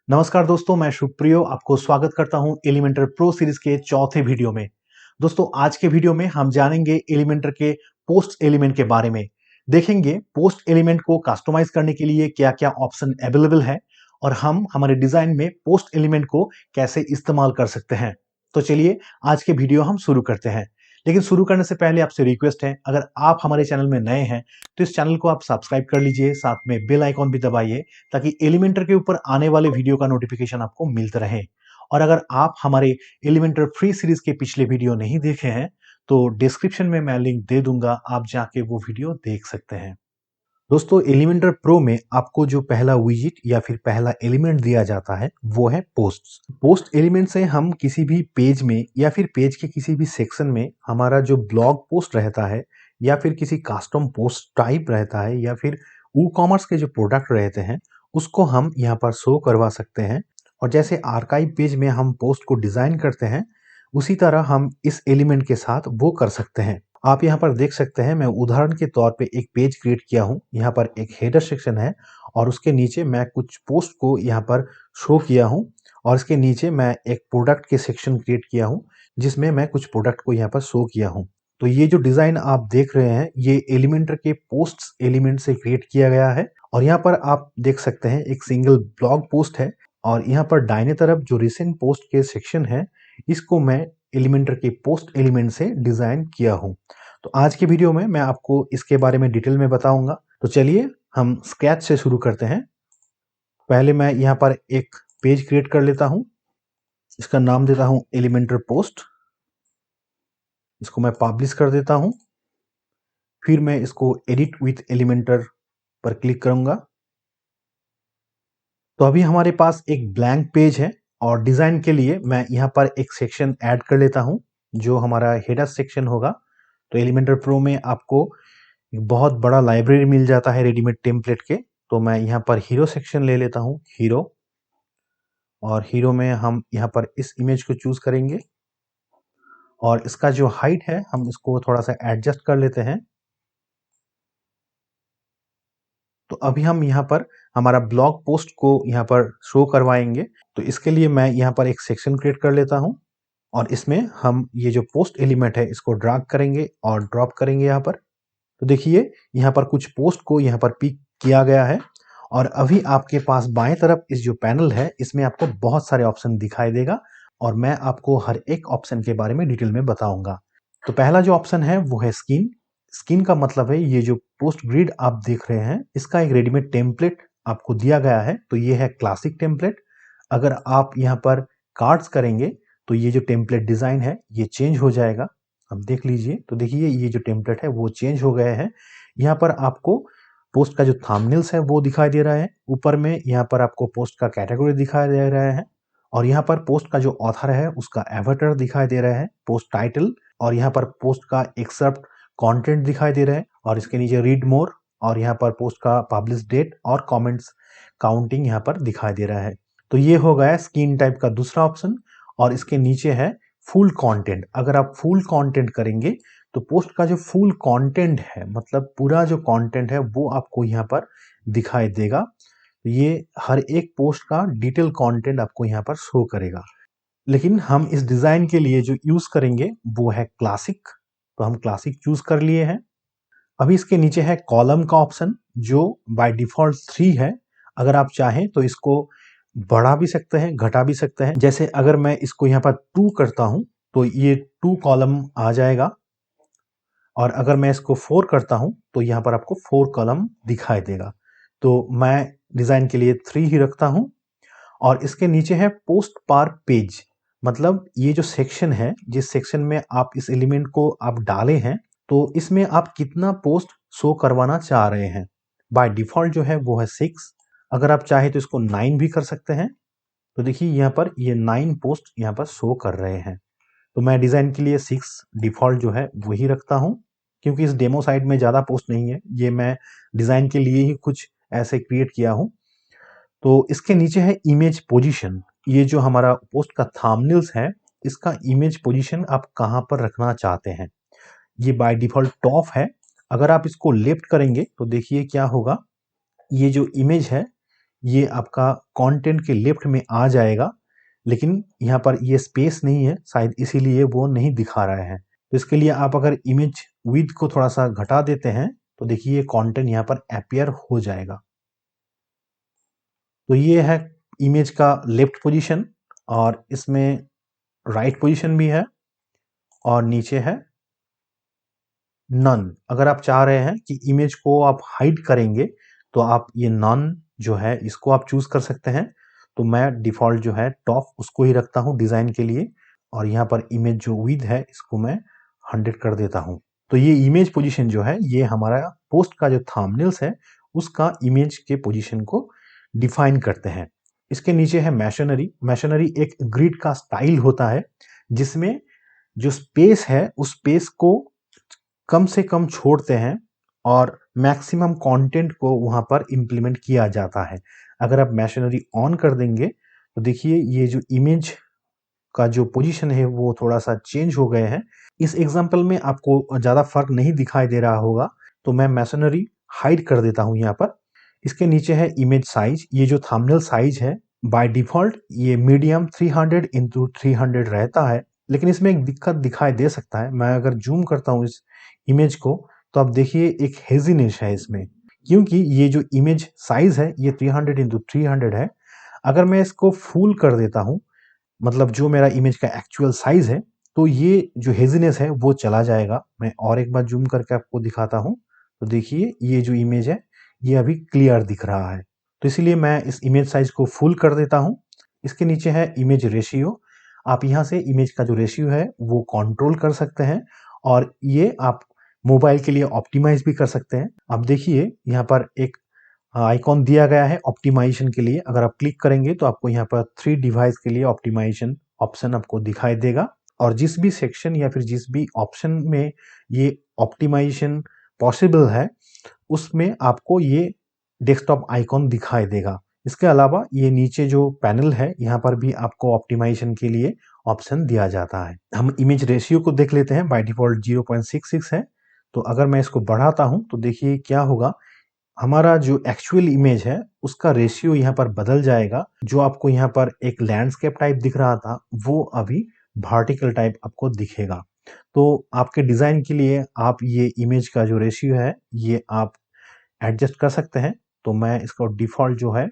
नमस्कार दोस्तों, मैं शुभप्रियो आपको स्वागत करता हूं एलिमेंटर प्रो सीरीज के चौथे वीडियो में। दोस्तों, आज के वीडियो में हम जानेंगे एलिमेंटर के पोस्ट एलिमेंट के बारे में। देखेंगे पोस्ट एलिमेंट को कस्टमाइज करने के लिए क्या क्या ऑप्शन अवेलेबल है और हम हमारे डिजाइन में पोस्ट एलिमेंट को कैसे इस्तेमाल कर सकते हैं। तो चलिए आज के वीडियो हम शुरू करते हैं। लेकिन शुरू करने से पहले आपसे रिक्वेस्ट है, अगर आप हमारे चैनल में नए हैं तो इस चैनल को आप सब्सक्राइब कर लीजिए, साथ में बेल आइकॉन भी दबाइए ताकि एलिमेंटर के ऊपर आने वाले वीडियो का नोटिफिकेशन आपको मिलता रहे। और अगर आप हमारे एलिमेंटर फ्री सीरीज के पिछले वीडियो नहीं देखे हैं तो डिस्क्रिप्शन में मैं लिंक दे दूंगा, आप जाके वो वीडियो देख सकते हैं। दोस्तों, एलिमेंटर प्रो में आपको जो पहला विजिट या फिर पहला एलिमेंट दिया जाता है वो है पोस्ट्स। पोस्ट एलिमेंट से हम किसी भी पेज में या फिर पेज के किसी भी सेक्शन में हमारा जो ब्लॉग पोस्ट रहता है या फिर किसी कस्टम पोस्ट टाइप रहता है या फिर ई कॉमर्स के जो प्रोडक्ट रहते हैं उसको हम यहाँ पर शो करवा सकते हैं। और जैसे आर्काइव पेज में हम पोस्ट को डिजाइन करते हैं उसी तरह हम इस एलिमेंट के साथ वो कर सकते हैं। आप यहाँ पर देख सकते हैं, मैं उदाहरण के तौर पे एक पेज क्रिएट किया हूँ। यहाँ पर एक हेडर सेक्शन है और उसके नीचे मैं कुछ पोस्ट को यहाँ पर शो किया हूँ और इसके नीचे मैं एक प्रोडक्ट के सेक्शन क्रिएट किया हूँ जिसमें मैं कुछ प्रोडक्ट को यहाँ पर शो किया हूँ। तो ये जो डिजाइन आप देख रहे हैं ये एलिमेंटर के पोस्ट एलिमेंट से क्रिएट किया गया है। और यहाँ पर आप देख सकते हैं एक सिंगल ब्लॉग पोस्ट है और यहाँ पर दाहिने तरफ जो रिसेंट पोस्ट के सेक्शन है इसको मैं एलिमेंटर के पोस्ट एलिमेंट से डिजाइन किया हूँ। तो आज के वीडियो में मैं आपको इसके बारे में डिटेल में बताऊंगा। तो चलिए हम स्क्रैच से शुरू करते हैं। पहले मैं यहाँ पर एक पेज क्रिएट कर लेता हूँ, इसका नाम देता हूँ एलिमेंटर पोस्ट। इसको मैं पब्लिश कर देता हूँ। फिर मैं इसको एडिट विथ एलिमेंटर पर क्लिक करूंगा। तो अभी हमारे पास एक ब्लैंक पेज है और डिजाइन के लिए मैं यहाँ पर एक सेक्शन ऐड कर लेता हूँ जो हमारा हेडर सेक्शन होगा। तो एलिमेंटर प्रो में आपको एक बहुत बड़ा लाइब्रेरी मिल जाता है रेडीमेड टेम्पलेट के। तो मैं यहाँ पर हीरो सेक्शन ले लेता हूँ, हीरो। और हीरो में हम यहाँ पर इस इमेज को चूज करेंगे और इसका जो हाइट है हम इसको थोड़ा सा एडजस्ट कर लेते हैं। तो अभी हम यहाँ पर हमारा ब्लॉग पोस्ट को यहाँ पर शो करवाएंगे। तो इसके लिए मैं यहाँ पर एक सेक्शन क्रिएट कर लेता हूँ और इसमें हम ये जो पोस्ट एलिमेंट है इसको ड्रैग करेंगे और ड्रॉप करेंगे यहाँ पर। तो देखिए यहाँ पर कुछ पोस्ट को यहाँ पर पिक किया गया है और अभी आपके पास बाएं तरफ इस जो पैनल है इसमें आपको बहुत सारे ऑप्शन दिखाई देगा और मैं आपको हर एक ऑप्शन के बारे में डिटेल में बताऊंगा। तो पहला जो ऑप्शन है वो है स्किन। स्किन का मतलब है ये जो पोस्ट ग्रिड आप देख रहे हैं इसका एक रेडीमेड टेम्पलेट आपको दिया गया है। तो ये है क्लासिक टेम्पलेट। अगर आप यहाँ पर कार्ड्स करेंगे तो ये जो टेम्पलेट डिजाइन है ये चेंज हो जाएगा। अब देख लीजिए, तो देखिए ये जो टेम्पलेट है वो चेंज हो गए हैं। यहाँ पर आपको पोस्ट का जो थंबनेल्स है वो दिखाई दे रहा है, ऊपर में यहाँ पर आपको पोस्ट का कैटेगरी दिखाई दे रहा है और यहाँ पर पोस्ट का जो ऑथर है उसका एवेटर दिखाई दे रहा है, पोस्ट टाइटल। और यहाँ पर पोस्ट का एक्सेप्ट कंटेंट दिखाई दे रहा है और इसके नीचे रीड मोर और यहाँ पर पोस्ट का पब्लिश डेट और कमेंट्स काउंटिंग यहाँ पर दिखाई दे रहा है। तो ये हो गया स्किन टाइप का दूसरा ऑप्शन। और इसके नीचे है फुल कंटेंट। अगर आप फुल कंटेंट करेंगे तो पोस्ट का जो फुल कंटेंट है मतलब पूरा जो कंटेंट है वो आपको यहाँ पर दिखाई देगा। ये हर एक पोस्ट का डिटेल कंटेंट आपको यहाँ पर शो करेगा। लेकिन हम इस डिजाइन के लिए जो यूज करेंगे वो है क्लासिक। तो हम क्लासिक चूज कर लिए हैं। अभी इसके नीचे है कॉलम का ऑप्शन जो बाय डिफॉल्ट 3 है। अगर आप चाहें तो इसको बढ़ा भी सकते हैं, घटा भी सकते हैं। जैसे अगर मैं इसको यहाँ पर 2 करता हूं तो ये 2 कॉलम आ जाएगा और अगर मैं इसको 4 करता हूं तो यहाँ पर आपको 4 कॉलम दिखाई देगा। तो मैं डिजाइन के लिए 3 ही रखता हूं। और इसके नीचे है पोस्ट पर पेज, मतलब ये जो सेक्शन है जिस सेक्शन में आप इस एलिमेंट को आप डाले हैं तो इसमें आप कितना पोस्ट शो करवाना चाह रहे हैं। बाय डिफॉल्ट जो है वो है 6। अगर आप चाहे तो इसको 9 भी कर सकते हैं। तो देखिए यहाँ पर ये 9 पोस्ट यहाँ पर शो कर रहे हैं। तो मैं डिजाइन के लिए 6 डिफॉल्ट जो है वही रखता हूँ क्योंकि इस डेमो साइट में ज्यादा पोस्ट नहीं है, ये मैं डिजाइन के लिए ही कुछ ऐसे क्रिएट किया हूँ। तो इसके नीचे है इमेज पोजीशन। ये जो हमारा पोस्ट का थंबनेल्स है इसका इमेज पोजीशन आप कहां पर रखना चाहते हैं। ये बाय डिफॉल्ट टॉप है। अगर आप इसको लेफ्ट करेंगे तो देखिए क्या होगा, ये जो इमेज है ये आपका कंटेंट के लेफ्ट में आ जाएगा, लेकिन यहाँ पर ये स्पेस नहीं है, शायद इसीलिए वो नहीं दिखा रहा है। तो इसके लिए आप अगर इमेज विड्थ को थोड़ा सा घटा देते हैं तो देखिए कंटेंट यहाँ पर अपीयर हो जाएगा। तो ये है इमेज का लेफ्ट पोजीशन और इसमें राइट पोजीशन भी है और नीचे है नन। अगर आप चाह रहे हैं कि इमेज को आप हाइड करेंगे तो आप ये नन जो है इसको आप चूज कर सकते हैं। तो मैं डिफॉल्ट जो है टॉप उसको ही रखता हूँ डिजाइन के लिए और यहाँ पर इमेज जो विड्थ है इसको मैं 100 कर देता हूँ। तो ये इमेज पोजीशन जो है ये हमारा पोस्ट का जो थंबनेल्स है उसका इमेज के पोजीशन को डिफाइन करते हैं। इसके नीचे है मैशनरी। मैशनरी एक ग्रिड का स्टाइल होता है जिसमें जो स्पेस है उस स्पेस को कम से कम छोड़ते हैं और मैक्सिमम कंटेंट को वहां पर इंप्लीमेंट किया जाता है। अगर आप मैशनरी ऑन कर देंगे तो देखिए ये जो इमेज का जो पोजीशन है वो थोड़ा सा चेंज हो गए हैं। इस एग्जांपल में आपको ज़्यादा फर्क नहीं दिखाई दे रहा होगा, तो मैं मैशनरी हाइड कर देता हूं यहाँ पर। इसके नीचे है इमेज साइज। ये जो थंबनेल साइज है बाय डिफॉल्ट ये मीडियम 300 इंटू 300 रहता है, लेकिन इसमें एक दिक्कत दिखाई दे सकता है। मैं अगर जूम करता हूँ इस इमेज को तो आप देखिए एक हेजीनेस है इसमें, क्योंकि ये जो इमेज साइज है ये 300 इंटू 300 है। अगर मैं इसको फुल कर देता हूँ, मतलब जो मेरा इमेज का एक्चुअल साइज है, तो ये जो हेजीनेस है वो चला जाएगा। मैं और एक बार जूम करके आपको दिखाता हूँ तो देखिए ये जो इमेज है ये अभी क्लियर दिख रहा है। तो इसीलिए मैं इस इमेज साइज को फुल कर देता हूँ। इसके नीचे है इमेज रेशियो। आप यहाँ से इमेज का जो रेशियो है वो कंट्रोल कर सकते हैं और ये आप मोबाइल के लिए ऑप्टिमाइज भी कर सकते हैं। आप देखिए यहाँ पर एक आइकॉन दिया गया है ऑप्टिमाइजेशन के लिए। अगर आप क्लिक करेंगे तो आपको यहाँ पर 3 डिवाइस के लिए ऑप्टिमाइजेशन ऑप्शन आपको दिखाई देगा और जिस भी सेक्शन या फिर जिस भी ऑप्शन में ये ऑप्टिमाइजेशन पॉसिबल है उसमें आपको ये डेस्कटॉप आइकॉन दिखाई देगा। इसके अलावा ये नीचे जो पैनल है यहाँ पर भी आपको ऑप्टिमाइजेशन के लिए ऑप्शन दिया जाता है। हम इमेज रेशियो को देख लेते हैं। बाय डिफॉल्ट 0.66 है, तो अगर मैं इसको बढ़ाता हूं तो देखिए क्या होगा, हमारा जो एक्चुअल इमेज है उसका रेशियो यहाँ पर बदल जाएगा। जो आपको यहाँ पर एक लैंडस्केप टाइप दिख रहा था वो अभी वर्टिकल टाइप आपको दिखेगा। तो आपके डिजाइन के लिए आप ये इमेज का जो रेशियो है ये आप एडजस्ट कर सकते हैं। तो मैं इसको डिफॉल्ट जो है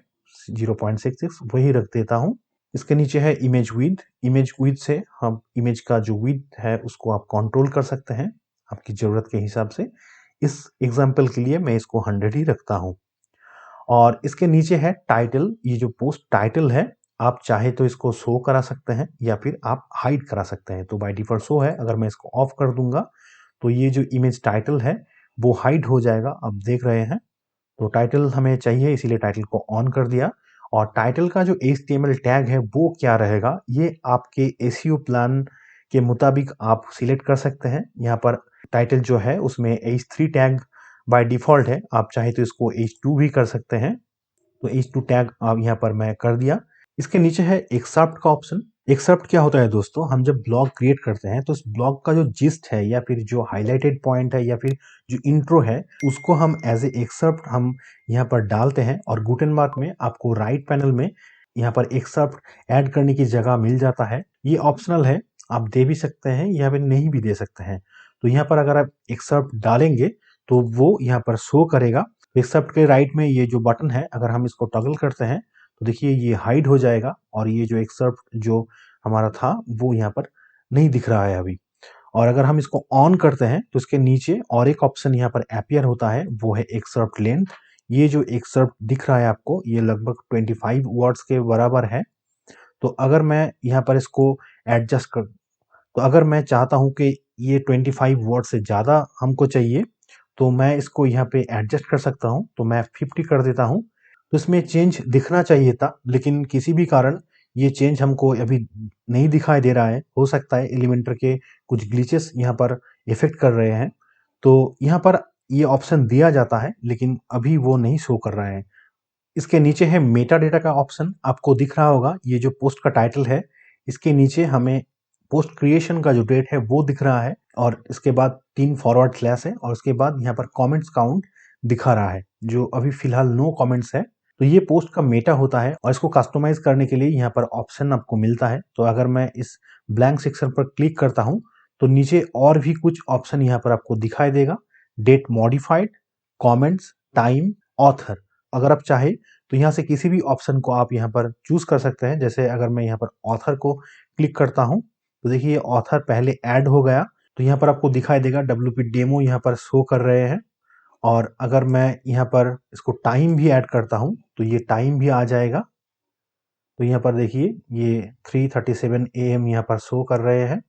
0.66 वही रख देता हूँ। इसके नीचे है इमेज विड्थ। इमेज विड्थ से हम इमेज का जो विड्थ है उसको आप कंट्रोल कर सकते हैं आपकी ज़रूरत के हिसाब से। इस एग्जाम्पल के लिए मैं इसको 100 ही रखता हूँ। और इसके नीचे है टाइटल। ये जो पोस्ट टाइटल है आप चाहे तो इसको शो करा सकते हैं या फिर आप हाइड करा सकते हैं। तो बाय डिफॉल्ट शो है, अगर मैं इसको ऑफ कर दूंगा तो ये जो इमेज टाइटल है वो हाइड हो जाएगा। आप देख रहे हैं, तो टाइटल हमें चाहिए इसीलिए टाइटल को ऑन कर दिया। और टाइटल का जो HTML टैग है वो क्या रहेगा ये आपके SEO प्लान के मुताबिक आप सिलेक्ट कर सकते हैं। यहाँ पर टाइटल जो है उसमें H3 टैग बाय डिफॉल्ट है, आप चाहे तो इसको H2 भी कर सकते हैं। तो H2 टैग आप यहाँ पर मैं कर दिया। इसके नीचे है एक्सर्प्ट का ऑप्शन। एक्सर्प्ट क्या होता है दोस्तों, हम जब ब्लॉग क्रिएट करते हैं तो इस ब्लॉग का जो जिस्ट है या फिर जो हाईलाइटेड पॉइंट है या फिर जो इंट्रो है उसको हम एज ए एक्सर्प्ट हम यहाँ पर डालते हैं और गुटेनबर्ग में आपको राइट पैनल में यहाँ पर एक्सर्प्ट ऐड करने की जगह मिल जाता है। ये ऑप्शनल है, आप दे भी सकते हैं या फिर नहीं भी दे सकते हैं। तो यहाँ पर अगर आप एक्सर्प्ट डालेंगे तो वो यहाँ पर शो करेगा। एक्सर्प्ट के राइट में ये जो बटन है अगर हम इसको टॉगल करते हैं तो देखिए ये हाइड हो जाएगा और ये जो एक्सर्प्ट जो हमारा था वो यहाँ पर नहीं दिख रहा है अभी। और अगर हम इसको ऑन करते हैं तो इसके नीचे और एक ऑप्शन यहाँ पर अपीयर होता है, वो है एक्सर्प्ट लेंथ। ये जो एक्सर्प्ट दिख रहा है आपको ये लगभग 25 वर्ड्स के बराबर है। तो अगर मैं यहाँ पर इसको एडजस्ट कर, तो अगर मैं चाहता हूँ कि ये 25 वर्ड से ज़्यादा हमको चाहिए तो मैं इसको यहाँ पे एडजस्ट कर सकता हूँ। तो मैं 50 कर देता हूँ। तो इसमें चेंज दिखना चाहिए था, लेकिन किसी भी कारण ये चेंज हमको अभी नहीं दिखाई दे रहा है। हो सकता है एलिमेंटर के कुछ ग्लिचेस यहाँ पर इफेक्ट कर रहे हैं। तो यहाँ पर ये ऑप्शन दिया जाता है लेकिन अभी वो नहीं शो कर रहा है। इसके नीचे है मेटा डेटा का ऑप्शन, आपको दिख रहा होगा ये जो पोस्ट का टाइटल है इसके नीचे हमें पोस्ट क्रिएशन का जो डेट है वो दिख रहा है और इसके बाद 3 फॉरवर्ड स्लैश है और उसके बाद यहाँ पर कमेंट्स काउंट दिखा रहा है जो अभी फिलहाल नो कमेंट्स है। तो ये पोस्ट का मेटा होता है और इसको कस्टमाइज करने के लिए यहाँ पर ऑप्शन आपको मिलता है। तो अगर मैं इस ब्लैंक सेक्शन पर क्लिक करता हूँ तो नीचे और भी कुछ ऑप्शन यहाँ पर आपको दिखाई देगा। Date modified, comments, time, author. अगर आप चाहे तो यहाँ से किसी भी ऑप्शन को आप यहाँ पर चूज कर सकते हैं। जैसे अगर मैं यहाँ पर ऑथर को क्लिक करता हूँ तो देखिए ऑथर पहले ऐड हो गया। तो यहाँ पर आपको दिखाई देगा WP डेमो यहाँ पर शो कर रहे हैं। और अगर मैं यहाँ पर इसको टाइम भी ऐड करता हूँ तो ये टाइम भी आ जाएगा। तो यहाँ पर देखिए ये 3:37 AM यहाँ पर शो कर रहे हैं।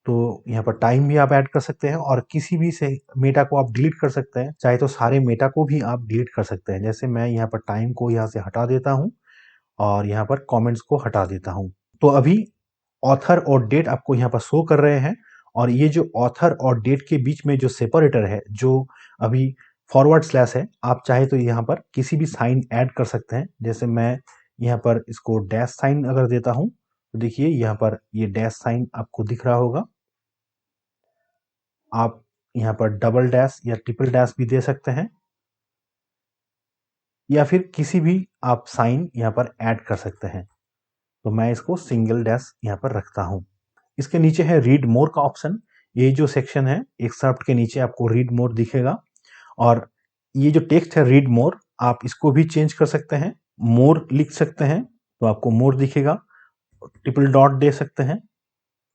तो यहाँ पर टाइम भी आप ऐड कर सकते हैं और किसी भी से मेटा को आप डिलीट कर सकते हैं। चाहे तो सारे मेटा को भी आप डिलीट कर सकते हैं। जैसे मैं यहाँ पर टाइम को यहाँ से हटा देता हूँ और यहाँ पर कमेंट्स को हटा देता हूँ। तो अभी ऑथर और डेट आपको यहाँ पर शो कर रहे हैं। और ये जो ऑथर और डेट के बीच में जो सेपरेटर है, जो अभी फॉरवर्ड स्लैश है, आप चाहे तो यहाँ पर किसी भी साइन ऐड कर सकते हैं। जैसे मैं यहाँ पर इसको डैश साइन अगर देता हूँ तो देखिए यहाँ पर ये डैश साइन आपको दिख रहा होगा। आप यहाँ पर डबल डैश या ट्रिपल डैश भी दे सकते हैं या फिर किसी भी आप साइन यहाँ पर ऐड कर सकते हैं। तो मैं इसको सिंगल डैश यहाँ पर रखता हूँ। इसके नीचे है रीड मोर का ऑप्शन। ये जो सेक्शन है एक्सेप्ट के नीचे आपको रीड मोर दिखेगा और ये जो टेक्स्ट है रीड मोर, आप इसको भी चेंज कर सकते हैं। मोर लिख सकते हैं तो आपको मोर दिखेगा, ट्रिपल डॉट दे सकते हैं।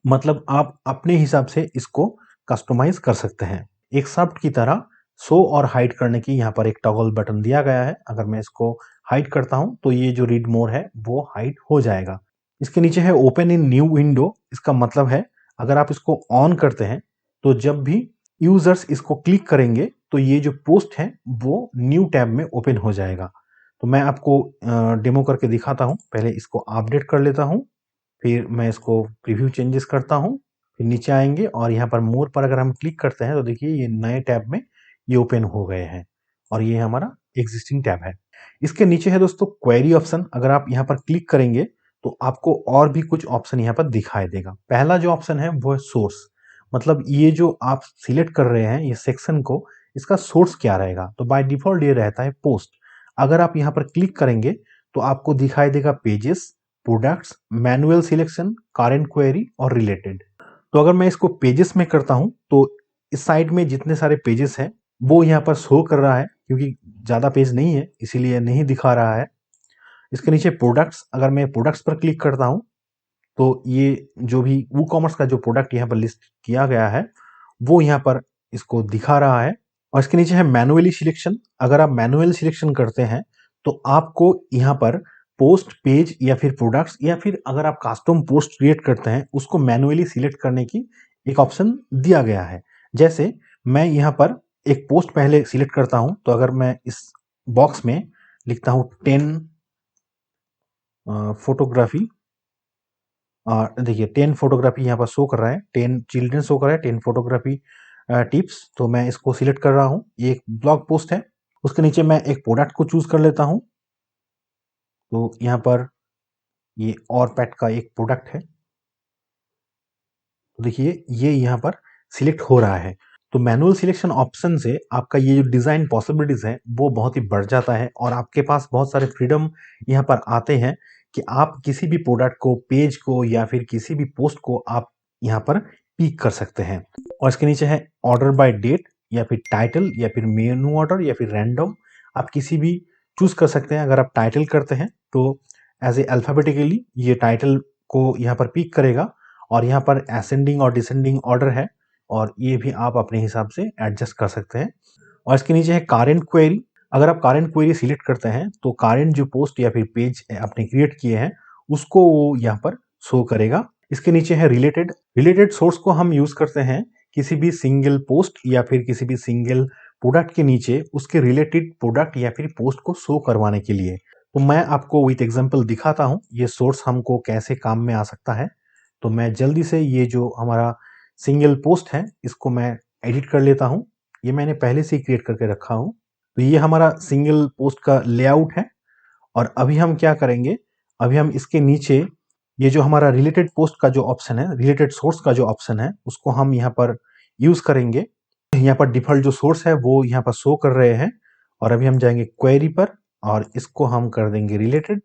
मतलब आप अपने हिसाब से इसको कस्टमाइज कर सकते हैं। एक्सेप्ट की तरह शो और हाइड करने की यहाँ पर एक टॉगल बटन दिया गया है। अगर मैं इसको हाइड करता हूँ तो ये जो रीड मोर है वो हाइड हो जाएगा। इसके नीचे है ओपन इन न्यू विंडो। इसका मतलब है अगर आप इसको ऑन करते हैं तो जब भी यूजर्स इसको क्लिक करेंगे तो ये जो पोस्ट है वो न्यू टैब में ओपन हो जाएगा। तो मैं आपको डेमो करके दिखाता हूँ। पहले इसको अपडेट कर लेता हूँ, फिर मैं इसको प्रीव्यू चेंजेस करता हूँ, फिर नीचे आएंगे और यहाँ पर मोर पर अगर हम क्लिक करते हैं तो देखिए ये नए टैब में ये ओपन हो गए हैं और ये हमारा एग्जिस्टिंग टैब है। इसके नीचे है दोस्तों क्वेरी ऑप्शन। अगर आप यहाँ पर क्लिक करेंगे तो आपको और भी कुछ ऑप्शन यहाँ पर दिखाई देगा। पहला जो ऑप्शन है वो है सोर्स। मतलब ये जो आप सिलेक्ट कर रहे हैं ये सेक्शन को, इसका सोर्स क्या रहेगा। तो बाय डिफॉल्ट ये रहता है पोस्ट। अगर आप यहाँ पर क्लिक करेंगे तो आपको दिखाई देगा pages, products, manual selection, current query और रिलेटेड। तो अगर मैं इसको पेजेस में करता हूं तो इस साइड में जितने सारे पेजेस हैं वो यहाँ पर शो कर रहा है, क्योंकि ज़्यादा पेज नहीं है इसीलिए नहीं दिखा रहा है। इसके नीचे प्रोडक्ट्स, अगर मैं प्रोडक्ट्स पर क्लिक करता हूं तो ये जो भी वो कॉमर्स का जो प्रोडक्ट यहाँ पर लिस्ट किया गया है वो यहाँ पर इसको दिखा रहा है। और इसके नीचे है मैनुअली सिलेक्शन। अगर आप मैनुअल सिलेक्शन करते हैं तो आपको यहाँ पर पोस्ट, पेज या फिर प्रोडक्ट्स या फिर अगर आप कस्टम पोस्ट क्रिएट करते हैं उसको मैनुअली सिलेक्ट करने की एक ऑप्शन दिया गया है। जैसे मैं यहाँ पर एक पोस्ट पहले सिलेक्ट करता हूँ तो अगर मैं इस बॉक्स में लिखता हूँ 10 फोटोग्राफी, देखिए 10 फोटोग्राफी यहाँ पर शो कर रहा है, 10 चिल्ड्रन शो कर रहा है, 10 फोटोग्राफी टिप्स। तो मैं इसको सिलेक्ट कर रहा हूँ। ये एक ब्लॉग पोस्ट है। उसके नीचे मैं एक प्रोडक्ट को चूज कर लेता हूँ। तो यहाँ पर ये और पैट का एक प्रोडक्ट है। तो देखिए ये यहाँ पर सिलेक्ट हो रहा है। तो मैनुअल सिलेक्शन ऑप्शन से आपका ये जो डिज़ाइन पॉसिबिलिटीज़ है वो बहुत ही बढ़ जाता है और आपके पास बहुत सारे फ्रीडम यहाँ पर आते हैं कि आप किसी भी प्रोडक्ट को, पेज को या फिर किसी भी पोस्ट को आप यहाँ पर पिक कर सकते हैं। और इसके नीचे है ऑर्डर बाय डेट या फिर टाइटल या फिर मेनू ऑर्डर या फिर रैंडम। आप किसी भी चूज कर सकते हैं। अगर आप टाइटल करते हैं तो एज ए अल्फ़ाबेटिकली ये टाइटल को यहाँ पर पिक करेगा और यहाँ पर असेंडिंग और डिसेंडिंग ऑर्डर है और ये भी आप अपने हिसाब से एडजस्ट कर सकते हैं। और इसके नीचे है करेंट क्वेरी। अगर आप करेंट क्वेरी सिलेक्ट करते हैं तो करेंट जो पोस्ट या फिर पेज आपने क्रिएट किए हैं उसको वो यहाँ पर शो करेगा। इसके नीचे है रिलेटेड। रिलेटेड सोर्स को हम यूज करते हैं किसी भी सिंगल पोस्ट या फिर किसी भी सिंगल प्रोडक्ट के नीचे उसके रिलेटेड प्रोडक्ट या फिर पोस्ट को शो करवाने के लिए। तो मैं आपको विथ एग्जांपल दिखाता हूँ ये सोर्स हमको कैसे काम में आ सकता है। तो मैं जल्दी से ये जो हमारा सिंगल पोस्ट है इसको मैं एडिट कर लेता हूँ। ये मैंने पहले से ही क्रिएट करके रखा हूँ। तो ये हमारा सिंगल पोस्ट का लेआउट है। और अभी हम क्या करेंगे, अभी हम इसके नीचे ये जो हमारा रिलेटेड पोस्ट का जो ऑप्शन है, रिलेटेड सोर्स का जो ऑप्शन है उसको हम यहाँ पर यूज करेंगे। यहाँ पर डिफॉल्ट जो सोर्स है वो यहाँ पर शो कर रहे हैं। और अभी हम जाएंगे क्वेरी पर और इसको हम कर देंगे रिलेटेड।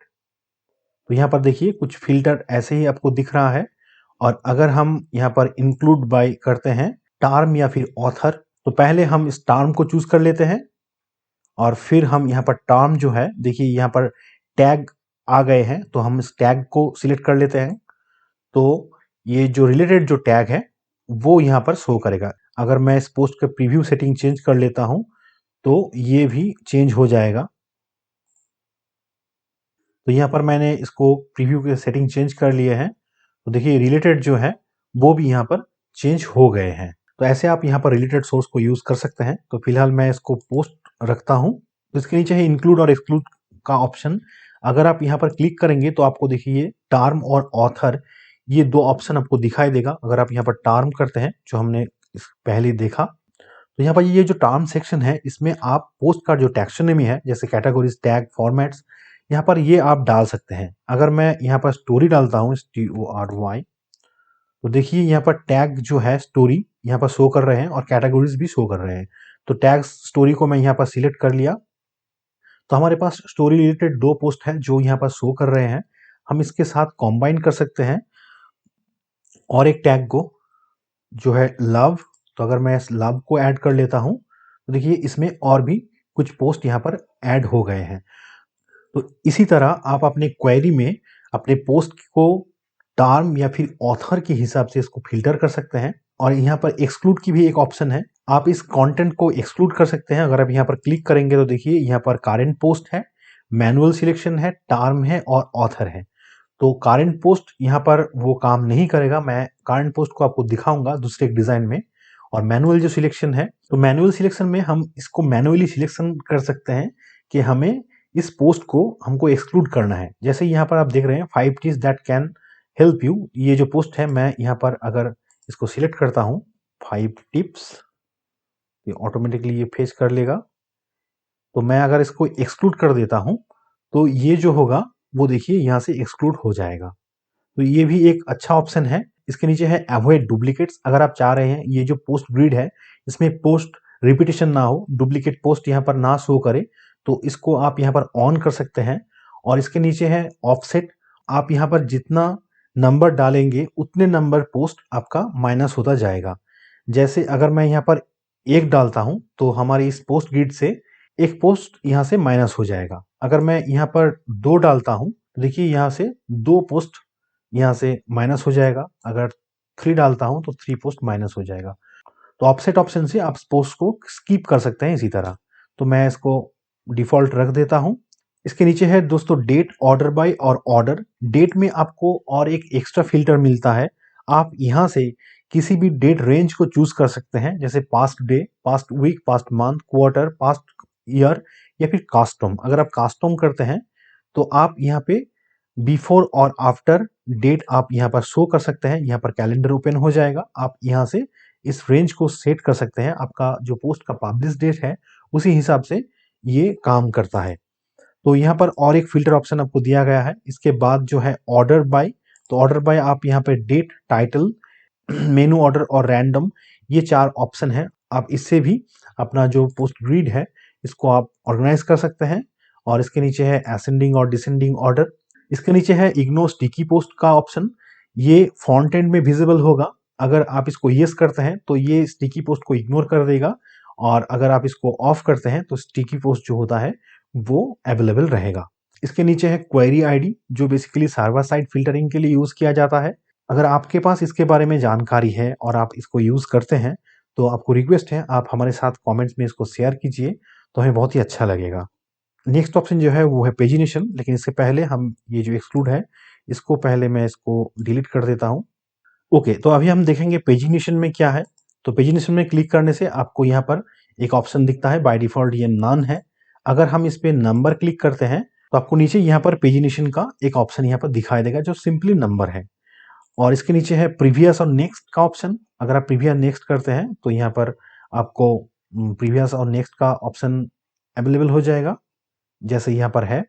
तो यहाँ पर देखिए कुछ फिल्टर ऐसे ही आपको दिख रहा है। और अगर हम यहाँ पर इंक्लूड बाय करते हैं टर्म या फिर ऑथर, तो पहले हम इस टर्म को चूज कर लेते हैं और फिर हम यहाँ पर टर्म जो है, देखिए यहाँ पर टैग आ गए हैं, तो हम इस टैग को सिलेक्ट कर लेते हैं। तो ये जो रिलेटेड जो टैग है वो यहाँ पर शो करेगा। अगर मैं इस पोस्ट के प्रीव्यू सेटिंग चेंज कर लेता हूँ तो ये भी चेंज हो जाएगा। तो यहाँ पर मैंने इसको प्रीव्यू के सेटिंग चेंज कर लिए हैं, तो देखिए रिलेटेड जो है वो भी यहाँ पर चेंज हो गए हैं। तो ऐसे आप यहाँ पर रिलेटेड सोर्स को यूज कर सकते हैं। तो फिलहाल मैं इसको पोस्ट रखता हूँ। तो इसके नीचे है इंक्लूड और एक्सक्लूड का ऑप्शन। अगर आप यहाँ पर क्लिक करेंगे तो आपको देखिए टर्म और ऑथर ये दो ऑप्शन आपको दिखाई देगा। अगर आप यहाँ पर टर्म करते हैं जो हमने पहले देखा, तो यहाँ पर ये जो टर्म सेक्शन है इसमें आप पोस्ट का जो टैक्सोनॉमी है, जैसे कैटेगरीज, टैग, फॉर्मेट्स, यहाँ पर ये आप डाल सकते हैं। अगर मैं यहाँ पर स्टोरी डालता हूँ STORY, तो देखिए यहाँ पर टैग जो है स्टोरी यहाँ पर शो कर रहे हैं और कैटेगरीज भी शो कर रहे हैं। तो टैग स्टोरी को मैं यहाँ पर सिलेक्ट कर लिया। तो हमारे पास स्टोरी रिलेटेड दो पोस्ट हैं जो यहाँ पर शो कर रहे हैं। हम इसके साथ कॉम्बाइन कर सकते हैं और एक टैग को, जो है लव। तो अगर मैं इस लव को ऐड कर लेता हूं तो देखिए इसमें और भी कुछ पोस्ट यहाँ पर ऐड हो गए हैं। तो इसी तरह आप अपने क्वेरी में अपने पोस्ट को टर्म या फिर ऑथर के हिसाब से इसको फिल्टर कर सकते हैं। और यहाँ पर एक्सक्लूड की भी एक ऑप्शन है, आप इस कंटेंट को एक्सक्लूड कर सकते हैं। अगर आप यहाँ पर क्लिक करेंगे तो देखिए यहाँ पर करेंट पोस्ट है, मैनुअल सिलेक्शन है, टर्म है और ऑथर है। तो करेंट पोस्ट यहाँ पर वो काम नहीं करेगा। मैं करेंट पोस्ट को आपको दिखाऊंगा दूसरे एक डिजाइन में। और मैनुअल जो सिलेक्शन है, तो मैनुअल सिलेक्शन में हम इसको मैनुअली सिलेक्शन कर सकते हैं कि हमें इस पोस्ट को हमको एक्सक्लूड करना है। जैसे यहाँ पर आप देख रहे हैं 5 tips that can help you, ये जो पोस्ट है मैं यहाँ पर अगर इसको सिलेक्ट करता हूँ 5 टिप्स, ये ऑटोमेटिकली ये फेच कर लेगा। तो मैं अगर इसको एक्सक्लूड कर देता हूँ तो ये जो होगा वो देखिए यहाँ से एक्सक्लूड हो जाएगा। तो ये भी एक अच्छा ऑप्शन है। इसके नीचे है अवॉइड डुप्लीकेट्स। अगर आप चाह रहे हैं ये जो पोस्ट ग्रिड है इसमें पोस्ट रिपीटेशन ना हो, डुप्लीकेट पोस्ट यहाँ पर ना शो करे, तो इसको आप यहाँ पर ऑन कर सकते हैं। और इसके नीचे है ऑफसेट। आप यहाँ पर जितना नंबर डालेंगे उतने नंबर पोस्ट आपका माइनस होता जाएगा। जैसे अगर मैं यहाँ पर 1 डालता हूं तो हमारी इस पोस्ट ग्रिड से एक पोस्ट यहाँ से माइनस हो जाएगा। अगर मैं यहाँ पर 2 डालता हूं तो देखिए यहाँ से 2 पोस्ट यहाँ से माइनस हो जाएगा। अगर 3 डालता हूं तो 3 पोस्ट माइनस हो जाएगा। तो ऑफसेट ऑप्शन से आप पोस्ट को स्किप कर सकते हैं इसी तरह। तो मैं इसको डिफॉल्ट रख देता हूं। इसके नीचे है दोस्तों डेट, ऑर्डर बाय और ऑर्डर। डेट में आपको और एक एक्स्ट्रा फिल्टर मिलता है। आप यहाँ से किसी भी डेट रेंज को चूज कर सकते हैं, जैसे past day, past week, past month, quarter, past year या फिर कास्टम। अगर आप कास्टम करते हैं तो आप यहाँ पे बिफोर और आफ्टर डेट आप यहाँ पर शो कर सकते हैं। यहाँ पर कैलेंडर ओपन हो जाएगा। आप यहाँ से इस रेंज को सेट कर सकते हैं। आपका जो पोस्ट का पब्लिश डेट है उसी हिसाब से ये काम करता है। तो यहाँ पर और एक फिल्टर ऑप्शन आपको दिया गया है। इसके बाद जो है ऑर्डर बाय, तो ऑर्डर बाय आप यहाँ पे डेट, टाइटल, मेनू ऑर्डर और रैंडम, ये 4 ऑप्शन है। आप इससे भी अपना जो पोस्ट ग्रिड है इसको आप ऑर्गेनाइज कर सकते हैं। और इसके नीचे है असेंडिंग और डिसेंडिंग ऑर्डर। इसके नीचे है इग्नोर स्टिकी पोस्ट का ऑप्शन। ये फ्रंट एंड में विजिबल होगा। अगर आप इसको यस करते हैं तो ये स्टिकी पोस्ट को इग्नोर कर देगा, और अगर आप इसको ऑफ करते हैं तो स्टिकी पोस्ट जो होता है वो अवेलेबल रहेगा। इसके नीचे है क्वेरी आईडी, जो बेसिकली सर्वर साइड फिल्टरिंग के लिए यूज किया जाता है। अगर आपके पास इसके बारे में जानकारी है और आप इसको यूज करते हैं तो आपको रिक्वेस्ट है आप हमारे साथ कमेंट्स में इसको शेयर कीजिए, तो हमें बहुत ही अच्छा लगेगा। नेक्स्ट ऑप्शन जो है वो है पेजिनेशन। लेकिन इससे पहले हम ये जो एक्सक्लूड है इसको पहले मैं इसको डिलीट कर देता हूँ। ओके, तो अभी हम देखेंगे पेजिनेशन में क्या है। तो पेजिनेशन में क्लिक करने से आपको यहाँ पर एक ऑप्शन दिखता है, बाय डिफॉल्ट ये नन है। अगर हम इस पे नंबर क्लिक करते हैं तो आपको नीचे यहाँ पर पेजिनेशन का एक ऑप्शन यहाँ पर दिखाई देगा जो सिंपली नंबर है। और इसके नीचे है प्रीवियस और नेक्स्ट का ऑप्शन। अगर आप प्रीवियस नेक्स्ट करते हैं तो यहाँ पर आपको प्रीवियस और नेक्स्ट का ऑप्शन अवेलेबल हो जाएगा जैसे यहाँ पर है।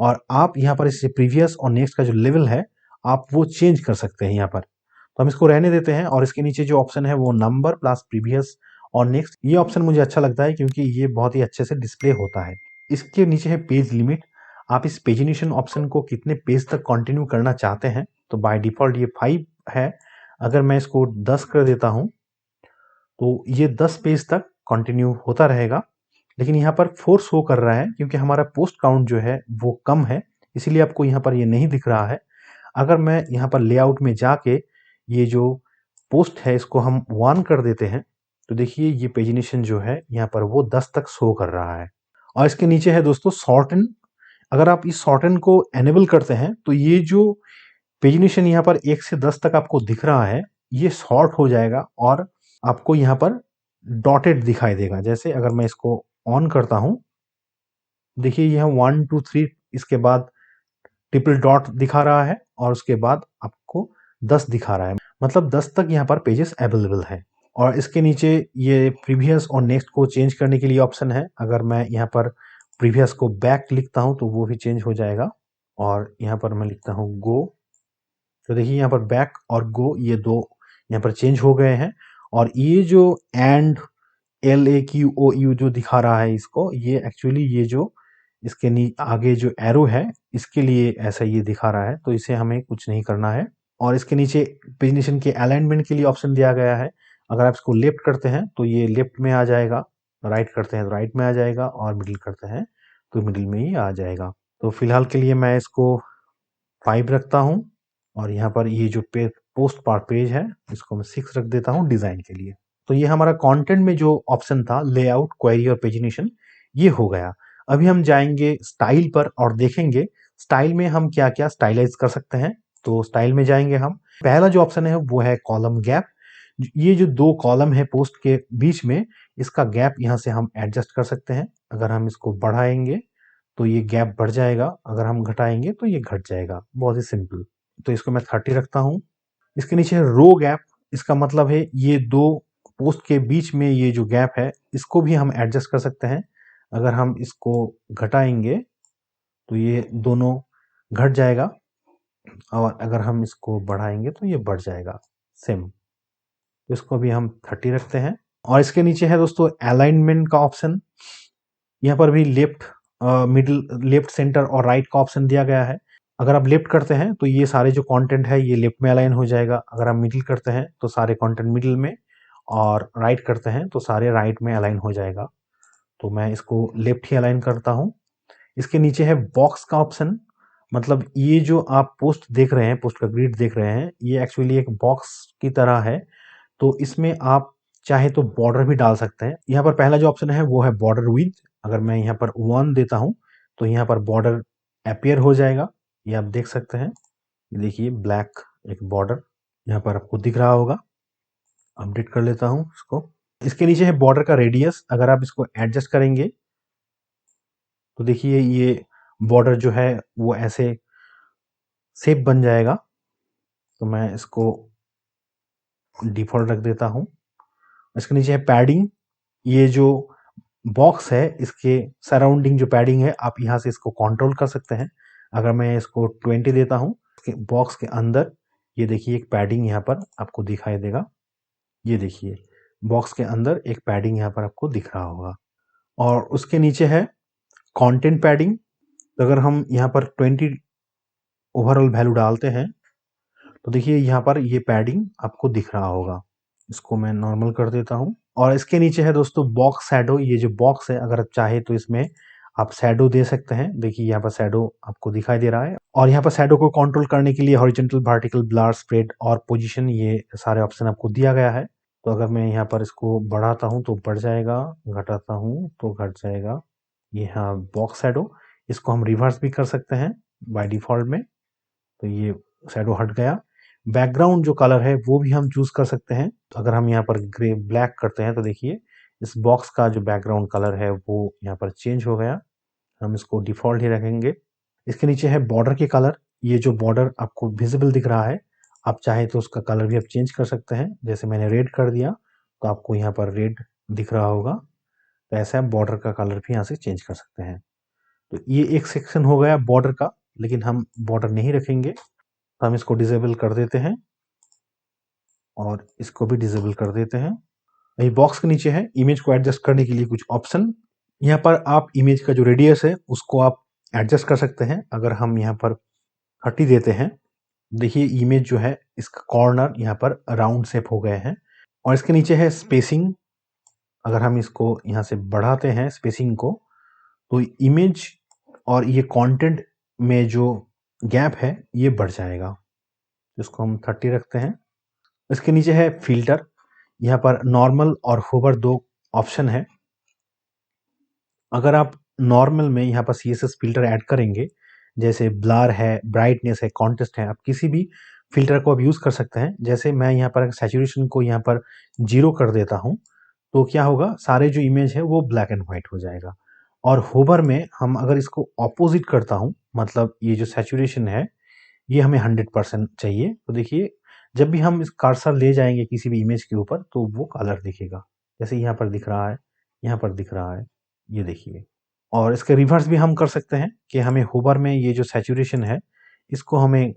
और आप यहाँ पर इस प्रीवियस और नेक्स्ट का जो लेवल है आप वो चेंज कर सकते हैं यहाँ पर। तो हम इसको रहने देते हैं। और इसके नीचे जो ऑप्शन है वो नंबर प्लस प्रीवियस और नेक्स्ट, ये ऑप्शन मुझे अच्छा लगता है क्योंकि ये बहुत ही अच्छे से डिस्प्ले होता है। इसके नीचे है पेज लिमिट। आप इस पेजिनेशन ऑप्शन को कितने पेज तक कंटिन्यू करना चाहते हैं, तो बाय डिफ़ॉल्ट ये 5 है। अगर मैं इसको 10 कर देता हूँ, तो ये 10 पेज तक कंटिन्यू होता रहेगा। लेकिन यहाँ पर 4 शो कर रहा है क्योंकि हमारा पोस्ट काउंट जो है वो कम है, इसीलिए आपको यहाँ पर ये नहीं दिख रहा है। अगर मैं यहाँ पर लेआउट में जाके ये जो पोस्ट है इसको हम 1 कर देते हैं, तो देखिए ये पेजिनेशन जो है यहाँ पर वो 10 तक शो कर रहा है। और इसके नीचे है दोस्तों शॉर्टन। अगर आप इस शॉर्टन को एनेबल करते हैं, तो ये जो पेजिनेशन यहाँ पर 1 से 10 तक आपको दिख रहा है, ये शॉर्ट हो जाएगा और आपको यहाँ पर डॉटेड दिखाई देगा। जैसे अगर मैं इसको ऑन करता हूँ, देखिए यह 1 2 3 इसके बाद ट्रिपल डॉट दिखा रहा है और उसके बाद आपको 10 दिखा रहा है। मतलब 10 तक यहाँ पर पेजेस अवेलेबल है। और इसके नीचे ये प्रीवियस और नेक्स्ट को चेंज करने के लिए ऑप्शन है। अगर मैं यहाँ पर प्रीवियस को बैक लिखता हूँ तो वो भी चेंज हो जाएगा। और यहाँ पर मैं लिखता हूँ गो, तो देखिए यहाँ पर बैक और गो ये दो यहाँ पर चेंज हो गए हैं। और ये जो एंड LAQOU जो दिखा रहा है इसको, ये एक्चुअली ये जो इसके आगे जो एरो है इसके लिए ऐसा ये दिखा रहा है, तो इसे हमें कुछ नहीं करना है। और इसके नीचे पेजिनेशन के अलाइनमेंट के लिए ऑप्शन दिया गया है। अगर आप इसको लेफ्ट करते हैं तो ये लेफ्ट में आ जाएगा, राइट करते हैं तो राइट में आ जाएगा, और मिडिल करते हैं तो मिडिल में ही आ जाएगा। तो फिलहाल के लिए मैं इसको 5 रखता हूँ। और यहाँ पर ये जो पोस्ट पार्ट पेज है इसको मैं 6 रख देता हूँ डिज़ाइन के लिए। तो ये हमारा कंटेंट में जो ऑप्शन था लेआउट, क्वेरी और पेजिनेशन, ये हो गया। अभी हम जाएंगे स्टाइल पर और देखेंगे स्टाइल में हम क्या क्या स्टाइलाइज कर सकते हैं। तो स्टाइल में जाएंगे हम। पहला जो ऑप्शन है वो है कॉलम गैप। ये जो 2 कॉलम है पोस्ट के बीच में, इसका गैप यहाँ से हम एडजस्ट कर सकते हैं। अगर हम इसको बढ़ाएंगे तो ये गैप बढ़ जाएगा, अगर हम घटाएंगे तो ये घट जाएगा। बहुत ही सिंपल। तो इसको मैं 30 रखता हूँ। इसके नीचे है रो गैप। इसका मतलब है ये 2 पोस्ट के बीच में ये जो गैप है इसको भी हम एडजस्ट कर सकते हैं। अगर हम इसको घटाएंगे तो ये दोनों घट जाएगा, और अगर हम इसको बढ़ाएंगे तो ये बढ़ जाएगा सेम। तो इसको भी हम 30 रखते हैं। और इसके नीचे है दोस्तों अलाइनमेंट का ऑप्शन। यहाँ पर भी लेफ्ट, मिडिल, लेफ्ट, सेंटर और राइट का ऑप्शन दिया गया है। अगर आप लेफ्ट करते हैं तो ये सारे जो कंटेंट है ये लेफ्ट में अलाइन हो जाएगा। अगर आप मिडिल करते हैं तो सारे कंटेंट मिडिल में, और राइट करते हैं तो सारे राइट में अलाइन हो जाएगा। तो मैं इसको लेफ्ट ही अलाइन करता हूँ। इसके नीचे है बॉक्स का ऑप्शन। मतलब ये जो आप पोस्ट देख रहे हैं, पोस्ट का ग्रिड देख रहे हैं, ये एक्चुअली एक बॉक्स की तरह है। तो इसमें आप चाहे तो बॉर्डर भी डाल सकते हैं। यहाँ पर पहला जो ऑप्शन है वो है बॉर्डर विड्थ। अगर मैं यहाँ पर 1 देता हूँ तो यहाँ पर बॉर्डर अपीयर हो जाएगा। ये आप देख सकते हैं। ये देखिए ब्लैक एक बॉर्डर यहाँ पर आपको दिख रहा होगा। अपडेट कर लेता हूँ इसको। इसके नीचे है बॉर्डर का रेडियस। अगर आप इसको एडजस्ट करेंगे तो देखिए ये बॉर्डर जो है वो ऐसे शेप बन जाएगा। तो मैं इसको डिफॉल्ट रख देता हूँ। इसके नीचे है पैडिंग। ये जो बॉक्स है इसके सराउंडिंग जो पैडिंग है आप यहाँ से इसको कंट्रोल कर सकते हैं। अगर मैं इसको 20 देता हूँ, बॉक्स के अंदर ये देखिए एक पैडिंग यहाँ पर आपको दिखाई देगा। ये देखिए बॉक्स के अंदर एक पैडिंग यहाँ पर आपको दिख रहा होगा। और उसके नीचे है कंटेंट पैडिंग। तो अगर हम यहाँ पर 20 ओवरऑल वैल्यू डालते हैं तो देखिए यहाँ पर ये पैडिंग आपको दिख रहा होगा। इसको मैं नॉर्मल कर देता हूँ। और इसके नीचे है दोस्तों बॉक्स शैडो। ये जो बॉक्स है अगर आप चाहे तो इसमें आप शैडो दे सकते हैं। देखिए यहाँ पर शैडो आपको दिखाई दे रहा है। और यहाँ पर शैडो को कंट्रोल करने के लिए हॉरिजॉन्टल, वर्टिकल, ब्लर, स्प्रेड और पोजीशन, ये सारे ऑप्शन आपको दिया गया है। तो अगर मैं यहाँ पर इसको बढ़ाता हूँ तो बढ़ जाएगा, घटाता हूँ तो घट जाएगा। ये हाँ बॉक्स शैडो। इसको हम रिवर्स भी कर सकते हैं बाय डिफॉल्ट में। तो ये शैडो हट गया। बैकग्राउंड जो कलर है वो भी हम चूज कर सकते हैं। तो अगर हम यहाँ पर ग्रे ब्लैक करते हैं तो देखिए इस बॉक्स का जो बैकग्राउंड कलर है वो यहाँ पर चेंज हो गया। हम इसको डिफॉल्ट ही रखेंगे। इसके नीचे है बॉर्डर के कलर। ये जो बॉर्डर आपको विजिबल दिख रहा है, आप चाहे तो उसका कलर भी आप चेंज कर सकते हैं। जैसे मैंने रेड कर दिया तो आपको यहाँ पर रेड दिख रहा होगा। तो ऐसे आप बॉर्डर का कलर भी यहाँ से चेंज कर सकते हैं। तो ये एक सेक्शन हो गया बॉर्डर का, लेकिन हम बॉर्डर नहीं रखेंगे। तो हम इसको डिसेबल कर देते हैं और इसको भी डिसेबल कर देते हैं। ये बॉक्स के नीचे है इमेज को एडजस्ट करने के लिए कुछ ऑप्शन। यहाँ पर आप इमेज का जो रेडियस है उसको आप एडजस्ट कर सकते हैं। अगर हम यहाँ पर 30 देते हैं, देखिए इमेज जो है इसका कॉर्नर यहाँ पर राउंड शेप हो गए हैं। और इसके नीचे है स्पेसिंग। अगर हम इसको यहाँ से बढ़ाते हैं स्पेसिंग को, तो इमेज और ये कंटेंट में जो गैप है ये बढ़ जाएगा। इसको हम 30 रखते हैं। इसके नीचे है फिल्टर। यहाँ पर नॉर्मल और होवर दो ऑप्शन है। अगर आप नॉर्मल में यहाँ पर CSS फिल्टर ऐड करेंगे, जैसे ब्लर है, ब्राइटनेस है, कॉन्ट्रास्ट है, आप किसी भी फिल्टर को आप यूज़ कर सकते हैं। जैसे मैं यहाँ पर सैचुरेशन को यहाँ पर 0 कर देता हूँ, तो क्या होगा, सारे जो इमेज है वो ब्लैक एंड व्हाइट हो जाएगा। और होवर में हम अगर इसको ऑपोजिट करता हूँ, मतलब ये जो सैचुरेशन है ये हमें 100% चाहिए, तो देखिए जब भी हम इस कर्सर ले जाएंगे किसी भी इमेज के ऊपर तो वो कलर दिखेगा। जैसे यहाँ पर दिख रहा है, यहाँ पर दिख रहा है, ये देखिए। और इसके रिवर्स भी हम कर सकते हैं कि हमें होवर में ये जो सैचुरेशन है इसको हमें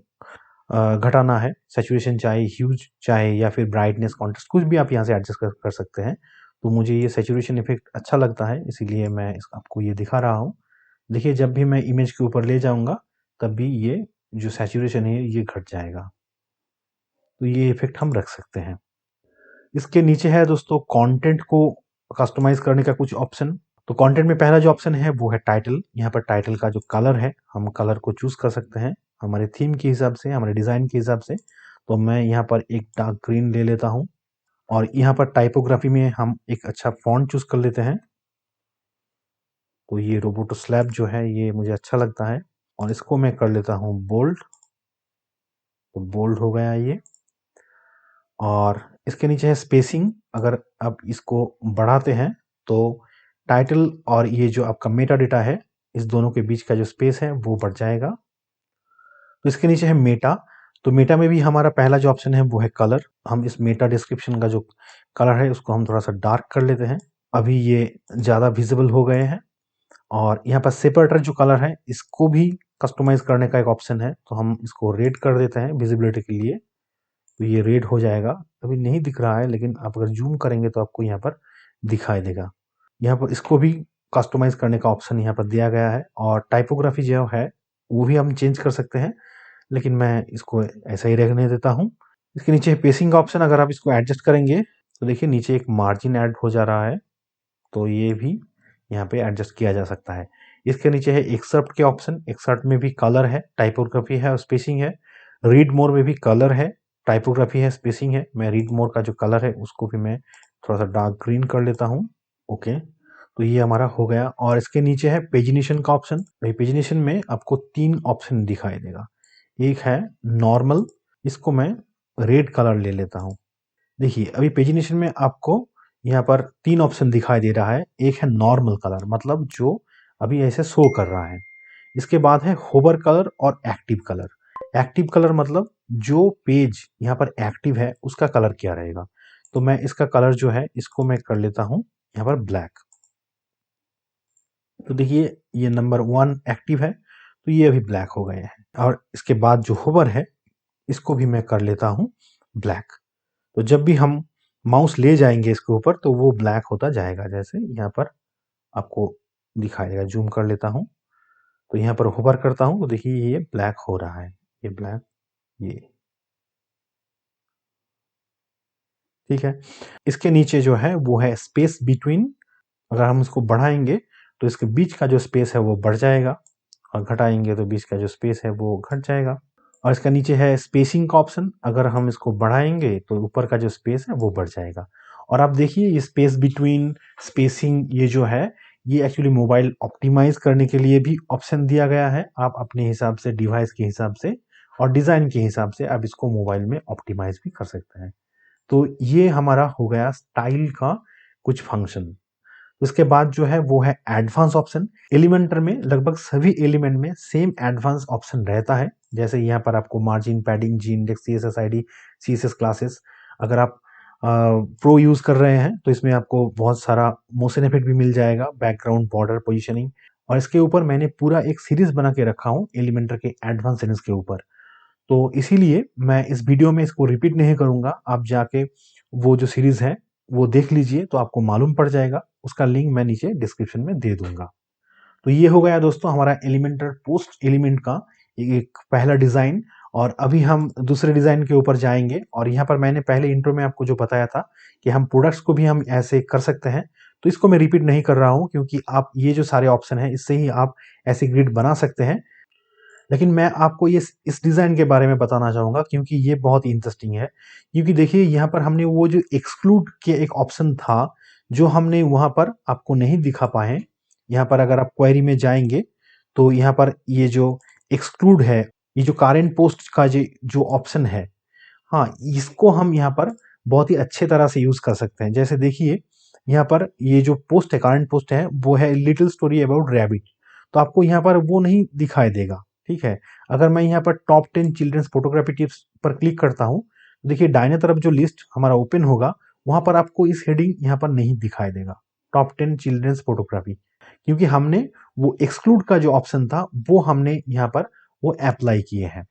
घटाना है। सैचुरेशन चाहे ह्यूज चाहे या फिर ब्राइटनेस, कॉन्ट्रास्ट, कुछ भी आप यहाँ से एडजस्ट कर सकते हैं। तो मुझे ये सैचुरेशन इफेक्ट अच्छा लगता है, इसीलिए मैं आपको ये दिखा रहा हूँ। देखिए जब भी मैं इमेज के ऊपर ले जाऊंगा तब भी ये जो सैचुरेशन है ये घट जाएगा। तो ये इफेक्ट हम रख सकते हैं। इसके नीचे है दोस्तों कंटेंट को कस्टमाइज करने का कुछ ऑप्शन। तो कंटेंट में पहला जो ऑप्शन है वो है टाइटल। यहाँ पर टाइटल का जो कलर है हम कलर को चूज कर सकते हैं हमारे थीम के हिसाब से, हमारे डिजाइन के हिसाब से। तो मैं यहाँ पर एक डार्क ग्रीन ले लेता हूँ। और यहाँ पर टाइपोग्राफी में हम एक अच्छा फॉन्ट चूज कर लेते हैं। तो ये रोबोटो स्लैब जो है ये मुझे अच्छा लगता है और इसको मैं कर लेता हूँ बोल्ड। तो बोल्ड हो गया ये। और इसके नीचे है स्पेसिंग। अगर आप इसको बढ़ाते हैं तो टाइटल और ये जो आपका मेटा डेटा है इस दोनों के बीच का जो स्पेस है वो बढ़ जाएगा। तो इसके नीचे है मेटा। तो मेटा में भी हमारा पहला जो ऑप्शन है वो है कलर। हम इस मेटा डिस्क्रिप्शन का जो कलर है उसको हम थोड़ा सा डार्क कर लेते हैं। अभी ये ज़्यादा विजिबल हो गए हैं। और यहाँ पर सेपरेटर जो कलर है इसको भी कस्टमाइज करने का एक ऑप्शन है, तो हम इसको रेड कर देते हैं विजिबिलिटी के लिए। तो ये रेड हो जाएगा। अभी नहीं दिख रहा है लेकिन आप अगर जूम करेंगे तो आपको यहाँ पर दिखाई देगा। यहाँ पर इसको भी कस्टमाइज करने का ऑप्शन यहाँ पर दिया गया है। और टाइपोग्राफी जो है वो भी हम चेंज कर सकते हैं, लेकिन मैं इसको ऐसा ही रहने देता हूँ। इसके नीचे पेसिंग का ऑप्शन। अगर आप इसको एडजस्ट करेंगे तो देखिए नीचे एक मार्जिन ऐड हो जा रहा है, तो ये भी यहाँ पे एडजस्ट किया जा सकता है। इसके नीचे है एक्सर्प्ट के ऑप्शन। एक्सर्प्ट में भी कलर है, टाइपोग्राफी है और स्पेसिंग है। रीड मोर में भी कलर है, टाइपोग्राफी है, स्पेसिंग है। मैं रीड मोर का जो कलर है उसको भी मैं थोड़ा सा डार्क ग्रीन कर लेता हूँ। ओके, तो ये हमारा हो गया। और इसके नीचे है पेजिनेशन का ऑप्शन। भाई पेजिनेशन में आपको 3 ऑप्शन दिखाई देगा। एक है नॉर्मल, इसको मैं रेड कलर ले लेता हूँ। देखिए अभी पेजिनेशन में आपको यहाँ पर 3 ऑप्शन दिखाई दे रहा है। एक है नॉर्मल कलर, मतलब जो अभी ऐसे शो कर रहा है। इसके बाद है होवर कलर और एक्टिव कलर। एक्टिव कलर मतलब जो पेज यहाँ पर एक्टिव है उसका कलर क्या रहेगा। तो मैं इसका कलर जो है इसको मैं कर लेता हूँ यहाँ पर ब्लैक। तो देखिए ये नंबर 1 एक्टिव है तो ये अभी ब्लैक हो गए हैं। और इसके बाद जो होवर है इसको भी मैं कर लेता हूँ ब्लैक। तो जब भी हम माउस ले जाएंगे इसके ऊपर तो वो ब्लैक होता जाएगा। जैसे यहाँ पर आपको दिखाई देगा, जूम कर लेता हूँ तो यहाँ पर होवर करता हूँ तो देखिए ये ब्लैक हो रहा है, ये ब्लैक, ये ठीक है। इसके नीचे जो है वो है स्पेस बिटवीन। अगर हम इसको बढ़ाएंगे तो इसके बीच का जो स्पेस है वो बढ़ जाएगा और घटाएंगे तो बीच का जो स्पेस है वो घट जाएगा। और इसका नीचे है स्पेसिंग का ऑप्शन। अगर हम इसको बढ़ाएंगे तो ऊपर का जो स्पेस है वो बढ़ जाएगा। और आप देखिए ये स्पेस बिटवीन, स्पेसिंग, ये जो है ये एक्चुअली मोबाइल ऑप्टिमाइज करने के लिए भी ऑप्शन दिया गया है। आप अपने हिसाब से, डिवाइस के हिसाब से और डिज़ाइन के हिसाब से आप इसको मोबाइल में ऑप्टिमाइज भी कर सकते हैं। तो ये हमारा हो गया स्टाइल का कुछ फंक्शन। उसके बाद जो है वो है एडवांस ऑप्शन। एलिमेंटर में लगभग सभी एलिमेंट में सेम एडवांस ऑप्शन रहता है। जैसे यहाँ पर आपको margin, padding, Z index, CSS ID, CSS classes. अगर आप प्रो यूज कर रहे हैं तो इसमें आपको बहुत सारा मोशन इफेक्ट भी मिल जाएगा, बैकग्राउंड, बॉर्डर, पोजिशनिंग। और इसके ऊपर मैंने पूरा एक सीरीज बना के रखा हूँ एलिमेंटर के एडवांस सेटिंग्स के ऊपर। तो इसीलिए मैं इस वीडियो में इसको रिपीट नहीं करूंगा, आप जाके वो जो सीरीज है वो देख लीजिए तो आपको मालूम पड़ जाएगा। उसका लिंक मैं नीचे डिस्क्रिप्शन में दे दूंगा। तो ये हो गया दोस्तों हमारा एलिमेंटर पोस्ट एलिमेंट का एक पहला डिज़ाइन। और अभी हम दूसरे डिज़ाइन के ऊपर जाएंगे। और यहाँ पर मैंने पहले इंट्रो में आपको जो बताया था कि हम प्रोडक्ट्स को भी हम ऐसे कर सकते हैं, तो इसको मैं रिपीट नहीं कर रहा हूँ, क्योंकि आप ये जो सारे ऑप्शन हैं इससे ही आप ऐसे ग्रिड बना सकते हैं। लेकिन मैं आपको ये इस डिज़ाइन के बारे में बताना चाहूँगा, क्योंकि ये बहुत ही इंटरेस्टिंग है। क्योंकि देखिए यहाँ पर हमने वो जो एक्सक्लूड के एक ऑप्शन था, जो हमने वहाँ पर आपको नहीं दिखा पाए। यहाँ पर अगर आप क्वेरी में जाएंगे तो यहाँ पर ये जो एक्सक्लूड है, ये जो करेंट पोस्ट का जो ऑप्शन है, हाँ, इसको हम यहाँ पर बहुत ही अच्छे तरह से यूज़ कर सकते हैं। जैसे देखिए यहाँ पर ये जो पोस्ट है, करंट पोस्ट है, वो है लिटिल स्टोरी अबाउट रैबिट। तो आपको यहाँ पर वो नहीं दिखाई देगा, ठीक है। अगर मैं यहाँ पर टॉप 10 चिल्ड्रंस फोटोग्राफी टिप्स पर क्लिक करता हूँ, तो देखिए दाहिने तरफ जो लिस्ट हमारा ओपन होगा, वहाँ पर आपको इस हेडिंग यहाँ पर नहीं दिखाई देगा, टॉप 10 चिल्ड्रंस फोटोग्राफी, क्योंकि हमने वो एक्सक्लूड का जो ऑप्शन था वो हमने यहाँ पर वो अप्लाई किए हैं।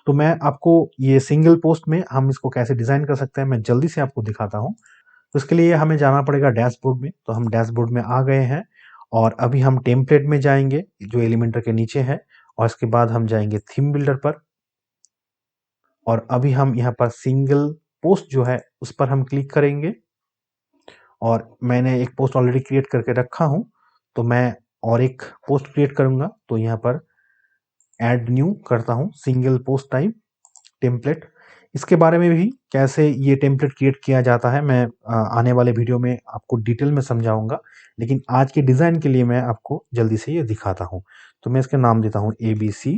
तो मैं आपको ये सिंगल पोस्ट में हम इसको कैसे डिज़ाइन कर सकते हैं, मैं जल्दी से आपको दिखाता हूँ। तो इसके लिए हमें जाना पड़ेगा डैशबोर्ड में। तो हम डैशबोर्ड में आ गए हैं और अभी हम टेम्पलेट में जाएंगे जो एलिमेंटर के नीचे है, और इसके बाद हम जाएंगे थीम बिल्डर पर। और अभी हम यहाँ पर सिंगल पोस्ट जो है उस पर हम क्लिक करेंगे। और मैंने एक पोस्ट ऑलरेडी क्रिएट करके रखा हूँ, तो मैं और एक पोस्ट क्रिएट करूँगा। तो यहाँ पर ऐड न्यू करता हूँ, सिंगल पोस्ट टाइप टेम्पलेट। इसके बारे में भी कैसे ये टेम्पलेट क्रिएट किया जाता है मैं आने वाले वीडियो में आपको डिटेल में समझाऊंगा। लेकिन आज के डिज़ाइन के लिए मैं आपको जल्दी से ये दिखाता हूँ। तो मैं इसका नाम देता हूँ ABC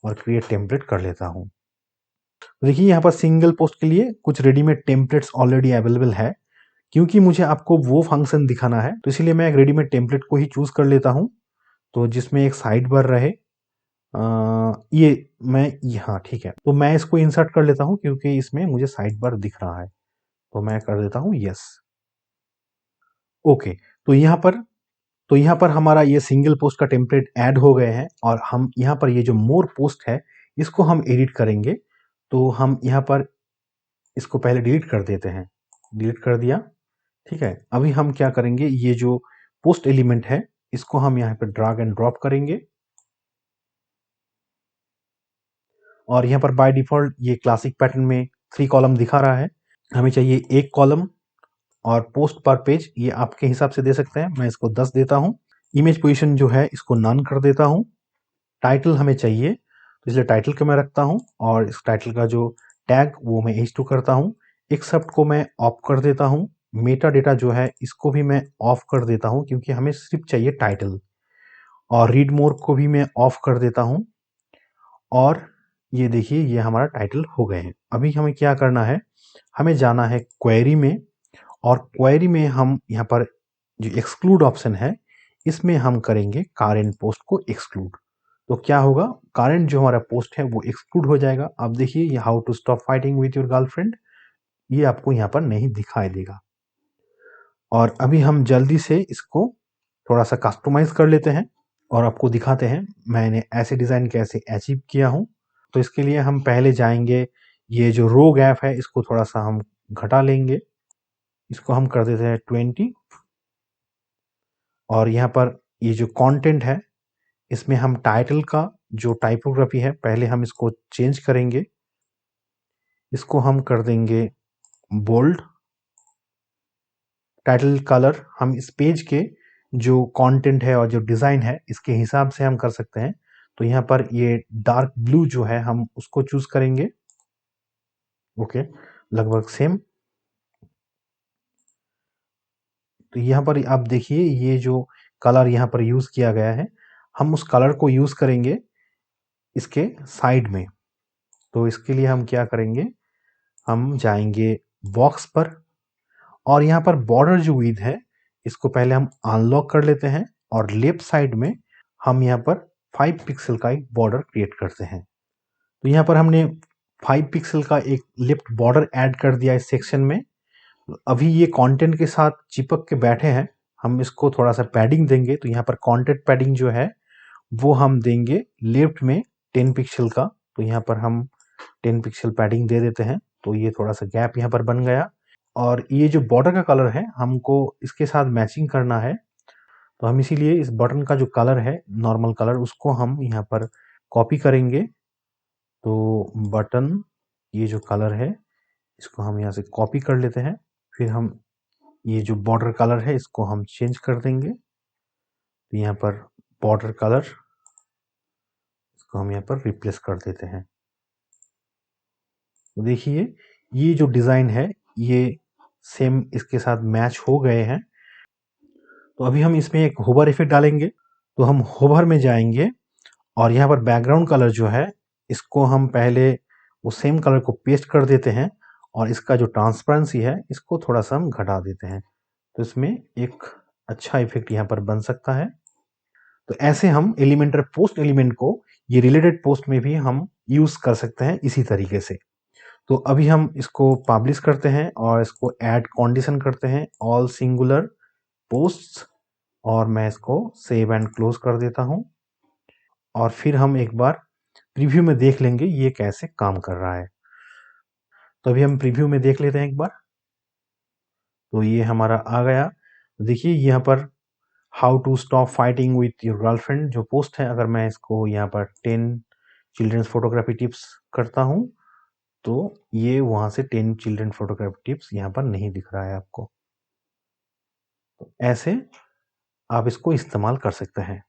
और क्रिएट टेम्पलेट कर लेता हूँ। तो देखिए यहाँ पर सिंगल पोस्ट के लिए कुछ रेडीमेड टेम्पलेट्स ऑलरेडी अवेलेबल है। क्योंकि मुझे आपको वो फंक्शन दिखाना है, तो इसीलिए मैं एक रेडीमेड टेम्पलेट को ही चूज़ कर लेता हूँ, तो जिसमें एक साइड बार रहे। ये मैं हाँ ठीक है, तो मैं इसको इंसर्ट कर लेता हूँ क्योंकि इसमें मुझे साइड बार दिख रहा है। तो मैं कर देता हूँ यस। ओके। तो यहाँ पर हमारा ये सिंगल पोस्ट का टेम्पलेट ऐड हो गए हैं। और हम यहाँ पर ये जो मोर पोस्ट है इसको हम एडिट करेंगे। तो हम यहाँ पर इसको पहले डिलीट कर देते हैं, डिलीट कर दिया, ठीक है। अभी हम क्या करेंगे, ये जो पोस्ट एलिमेंट है इसको हम यहाँ पर ड्रैग एंड ड्रॉप करेंगे। और यहाँ पर बाय डिफ़ॉल्ट ये क्लासिक पैटर्न में 3 कॉलम दिखा रहा है, हमें चाहिए 1 कॉलम। और पोस्ट पर पेज ये आपके हिसाब से दे सकते हैं, मैं इसको 10 देता हूँ। इमेज पोजीशन जो है इसको नन कर देता हूँ। टाइटल हमें चाहिए, तो इसलिए टाइटल को मैं रखता हूँ। और इस टाइटल का जो टैग वो मैं H2 करता हूँ। एक्सेप्ट को मैं ऑफ कर देता हूँ। मेटा डेटा जो है इसको भी मैं ऑफ कर देता हूँ, क्योंकि हमें सिर्फ चाहिए टाइटल। और रीड मोर को भी मैं ऑफ कर देता हूँ। और ये देखिए ये हमारा टाइटल हो गए हैं। अभी हमें क्या करना है, हमें जाना है क्वेरी में। और क्वेरी में हम यहाँ पर जो एक्सक्लूड ऑप्शन है इसमें हम करेंगे करेंट पोस्ट को एक्सक्लूड। तो क्या होगा, करेंट जो हमारा पोस्ट है वो एक्सक्लूड हो जाएगा। अब देखिए ये how to stop fighting with your girlfriend, ये आपको यहाँ पर नहीं दिखाई देगा। और अभी हम जल्दी से इसको थोड़ा सा कस्टमाइज कर लेते हैं और आपको दिखाते हैं मैंने ऐसे डिज़ाइन कैसे अचीव किया हूँ। तो इसके लिए हम पहले जाएंगे, ये जो रो गैप है इसको थोड़ा सा हम घटा लेंगे, इसको हम कर देते हैं 20। और यहाँ पर ये जो कंटेंट है इसमें हम टाइटल का जो टाइपोग्राफी है पहले हम इसको चेंज करेंगे, इसको हम कर देंगे बोल्ड। टाइटल कलर हम इस पेज के जो कंटेंट है और जो डिज़ाइन है इसके हिसाब से हम कर सकते हैं। तो यहाँ पर ये डार्क ब्लू जो है हम उसको चूज करेंगे। ओके, लगभग सेम। तो यहाँ पर आप देखिए ये जो कलर यहाँ पर यूज़ किया गया है, हम उस कलर को यूज़ करेंगे इसके साइड में। तो इसके लिए हम क्या करेंगे, हम जाएंगे बॉक्स पर। और यहाँ पर बॉर्डर जो विड्थ है इसको पहले हम अनलॉक कर लेते हैं। और लेफ्ट साइड में हम यहाँ पर 5 पिक्सल का एक बॉर्डर क्रिएट करते हैं। तो यहाँ पर हमने 5 पिक्सल का एक लेफ्ट बॉर्डर ऐड कर दिया इस सेक्शन में। अभी ये कंटेंट के साथ चिपक के बैठे हैं, हम इसको थोड़ा सा पैडिंग देंगे। तो यहाँ पर कंटेंट पैडिंग जो है वो हम देंगे लेफ्ट में 10 पिक्सल का। तो यहाँ पर हम 10 पिक्सल पैडिंग दे देते हैं। तो ये थोड़ा सा गैप यहाँ पर बन गया। और ये जो बॉर्डर का कलर है हमको इसके साथ मैचिंग करना है, तो हम इसीलिए इस बटन का जो कलर है नॉर्मल कलर उसको हम यहाँ पर कॉपी करेंगे। तो बटन ये जो कलर है इसको हम यहाँ से कॉपी कर लेते हैं, फिर हम ये जो बॉर्डर कलर है इसको हम चेंज कर देंगे। तो यहाँ पर बॉर्डर कलर इसको हम यहाँ पर रिप्लेस कर देते हैं। तो देखिए ये जो डिज़ाइन है ये सेम इसके साथ मैच हो गए हैं। तो अभी हम इसमें एक होवर इफेक्ट डालेंगे। तो हम होवर में जाएंगे और यहाँ पर बैकग्राउंड कलर जो है इसको हम पहले वो सेम कलर को पेस्ट कर देते हैं और इसका जो ट्रांसपेरेंसी है इसको थोड़ा सा हम घटा देते हैं। तो इसमें एक अच्छा इफेक्ट यहाँ पर बन सकता है। तो ऐसे हम एलिमेंटर पोस्ट एलिमेंट को ये रिलेटेड पोस्ट में भी हम यूज कर सकते हैं इसी तरीके से। तो अभी हम इसको पब्लिश करते हैं और इसको ऐड कंडीशन करते हैं ऑल सिंगुलर पोस्ट्स, और मैं इसको सेव एंड क्लोज कर देता हूं। और फिर हम एक बार प्रीव्यू में देख लेंगे ये कैसे काम कर रहा है। तो अभी हम प्रीव्यू में देख लेते हैं एक बार। तो ये हमारा आ गया। देखिए यहाँ पर how to stop fighting with your girlfriend जो पोस्ट है, अगर मैं इसको यहाँ पर 10 चिल्ड्रंस फोटोग्राफी टिप्स करता हूँ तो ये वहां से 10 चिल्ड्रन फोटोग्राफी टिप्स यहाँ पर नहीं दिख रहा है आपको। तो ऐसे आप इसको इस्तेमाल कर सकते हैं।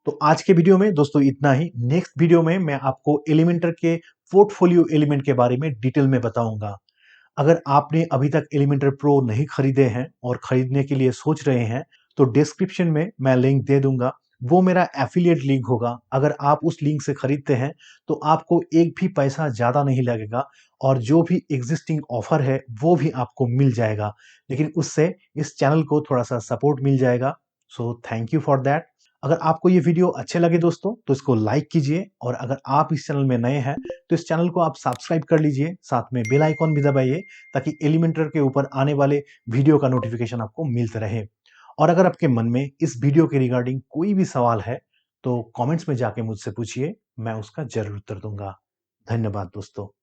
तो आज के वीडियो में दोस्तों इतना ही। नेक्स्ट वीडियो में मैं आपको एलिमेंटर के पोर्टफोलियो एलिमेंट के बारे में डिटेल में बताऊंगा। अगर आपने अभी तक एलिमेंटर प्रो नहीं खरीदे हैं और खरीदने के लिए सोच रहे हैं तो डिस्क्रिप्शन में मैं लिंक दे दूंगा, वो मेरा एफिलिएट लिंक होगा। अगर आप उस लिंक से खरीदते हैं तो आपको एक भी पैसा ज़्यादा नहीं लगेगा और जो भी एग्जिस्टिंग ऑफर है वो भी आपको मिल जाएगा, लेकिन उससे इस चैनल को थोड़ा सा सपोर्ट मिल जाएगा। So thank you for that. अगर आपको ये वीडियो अच्छे लगे दोस्तों तो इसको लाइक कीजिए, और अगर आप इस चैनल में नए हैं तो इस चैनल को आप सब्सक्राइब कर लीजिए, साथ में बेल आइकॉन भी दबाइए ताकि एलिमेंटर के ऊपर आने वाले वीडियो का नोटिफिकेशन आपको मिलते रहे। और अगर आपके मन में इस वीडियो के रिगार्डिंग कोई भी सवाल है तो कमेंट्स में जाके मुझसे पूछिए, मैं उसका जरूर उत्तर दूंगा। धन्यवाद दोस्तों।